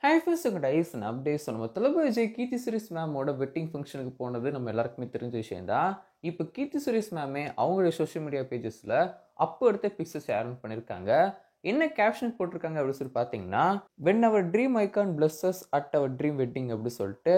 Hi first உங்கள் dies updates நம்ம தளபதி Vijay Keerthy Suresh மேமோட wedding ஃபங்க்ஷனுக்கு போனது நம்ம எல்லாருக்குமே தெரிஞ்ச விஷயம் தான். இப்போ கீர்த்தி சுரேஷ் மேமே அவங்களுடைய சோஷியல் மீடியா பேஜஸில் அப்போ எடுத்த பிக்ஸை ஷேர் பண்ணியிருக்காங்க. என்ன கேப்ஷன் போட்டிருக்காங்க அப்படின்னு சொல்லி பார்த்தீங்கன்னா, when our dream icon blesses at our dream wedding அப்படின்னு சொல்லிட்டு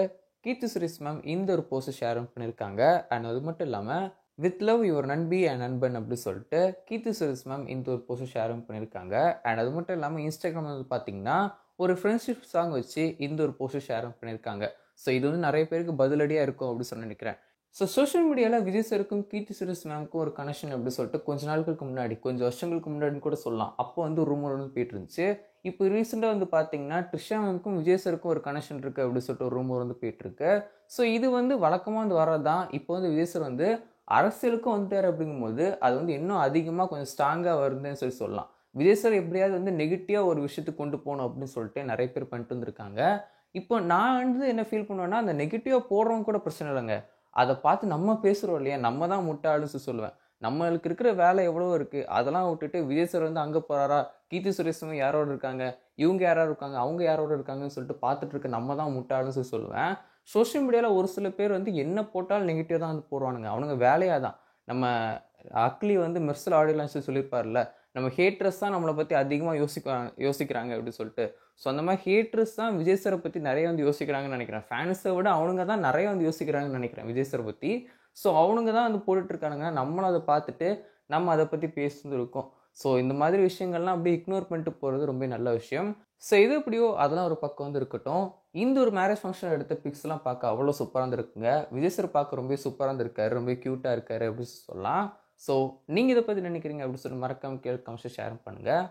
கீர்த்தி சுரேஷ் மேம் இந்த ஒரு போஸ்ட்டை ஷேர் பண்ணியிருக்காங்க. அண்ட் அது மட்டும் இல்லாமல் வித் லவ் யுவர் நண்பி அண்ட் நண்பன் அப்படின்னு சொல்லிட்டு கீர்த்தி சுரேஷ் மேம் இந்த ஒரு போஸ்ட்டை ஷேர் பண்ணியிருக்காங்க. அண்ட் அது மட்டும் இல்லாமல் இன்ஸ்டாகிராம் வந்து பார்த்தீங்கன்னா ஒரு ஃப்ரெண்ட்ஷிப் சாங் வச்சு இந்த ஒரு போஸ்டர் ஷேர் பண்ணியிருக்காங்க. ஸோ இது வந்து நிறைய பேருக்கு பதிலடியாக இருக்கும் அப்படின்னு சொல்லி நினைக்கிறேன். ஸோ சோஷியல் மீடியாவில் விஜய் சருக்கும் கீர்த்தி சுரேஷ் மேம்க்கும் ஒரு கனெக்ஷன் அப்படின்னு சொல்லிட்டு கொஞ்ச நாட்களுக்கு முன்னாடி, கொஞ்சம் வருஷங்களுக்கு முன்னாடின்னு கூட சொல்லலாம், அப்போ வந்து ரூமர் வந்து போயிட்டு இருந்துச்சு. இப்போ ரீசெண்டாக வந்து பார்த்தீங்கன்னா ட்ரிஷா மேம்க்கும் விஜய் சருக்கும் ஒரு கனெக்ஷன் இருக்குது அப்படின்னு சொல்லிட்டு ஒரு ரூமர் வந்து போயிட்டு இருக்கு. ஸோ இது வந்து வழக்கமாக வந்து வரது தான். இப்போ வந்து விஜய் சார் வந்து அரசியலுக்கும் வந்துட்டார் அப்படிங்கும்போது அது வந்து இன்னும் அதிகமாக கொஞ்சம் ஸ்ட்ராங்காக வருதுன்னு சொல்லலாம். விஜய் சார் எப்படியாவது வந்து நெகட்டிவாக ஒரு விஷயத்துக்கு கொண்டு போகணும் அப்படின்னு சொல்லிட்டு நிறைய பேர் பண்ணிட்டு வந்திருக்காங்க. இப்போ நான் வந்து என்ன ஃபீல் பண்ணுவேன்னா, அந்த நெகட்டிவாக போடுறவங்க கூட பிரச்சனை இல்லைங்க. அதை பார்த்து நம்ம பேசுகிறோம் இல்லையா, நம்ம தான் முட்டாளுன்னு சொல்லுவேன். நம்மளுக்கு இருக்கிற வேலை எவ்வளோ இருக்குது, அதெல்லாம் விட்டுட்டு விஜய் சார் வந்து அங்கே போகிறாரா, கீர்த்தி சுரேஷும் யாரோட இருக்காங்க, இவங்க யாராவது இருக்காங்க, அவங்க யாரோட இருக்காங்கன்னு சொல்லிட்டு பார்த்துட்டு இருக்க நம்ம தான் முட்டாளுன்னு சொல்லுவேன். சோஷியல் மீடியாவில் ஒரு சில பேர் வந்து என்ன போட்டாலும் நெகட்டிவ் தான் வந்து போடுவானுங்க. அவனுங்க வேலையாக தான். நம்ம அக்லி வந்து மெர்சல் ஆடியோ சொல்லியிருப்பார்ல, நம்ம ஹேட்ரஸ் தான் நம்மளை பற்றி அதிகமாக யோசிக்கிறாங்க அப்படின்னு சொல்லிட்டு. ஸோ அந்த மாதிரி ஹேட்ரஸ் தான் விஜய் சாரை பற்றி நிறைய வந்து யோசிக்கிறாங்கன்னு நினைக்கிறேன். ஃபேன்ஸை விட அவனுங்க தான் நிறைய வந்து யோசிக்கிறாங்கன்னு நினைக்கிறேன் விஜய் சாரை பற்றி. ஸோ அவனுங்க தான் வந்து போட்டுட்ருக்கானுங்க. நம்மளும் அதை பார்த்துட்டு நம்ம அதை பற்றி பேசியிருக்கோம். ஸோ இந்த மாதிரி விஷயங்கள்லாம் அப்படியே இக்னோர் பண்ணிட்டு போகிறது ரொம்ப நல்ல விஷயம். ஸோ இது எப்படியோ அதெல்லாம் ஒரு பக்கம் வந்து இருக்கட்டும். இந்த ஒரு மேரேஜ் ஃபங்க்ஷன் எடுத்த பிக்ஸ்லாம் பார்க்க அவ்வளோ சூப்பராக இருந்துருக்குங்க. விஜய் சார் பார்க்க ரொம்ப சூப்பராக இருந்திருக்காரு, ரொம்ப க்யூட்டாக இருக்காரு அப்படின்னு சொல்லலாம். ஸோ நீங்கள் இதை பற்றி நினைக்கிறீங்க அப்படின்னு சொல்லி மறக்காமல் கீழே கமெண்ட்ஸை ஷேர் பண்ணுங்கள்.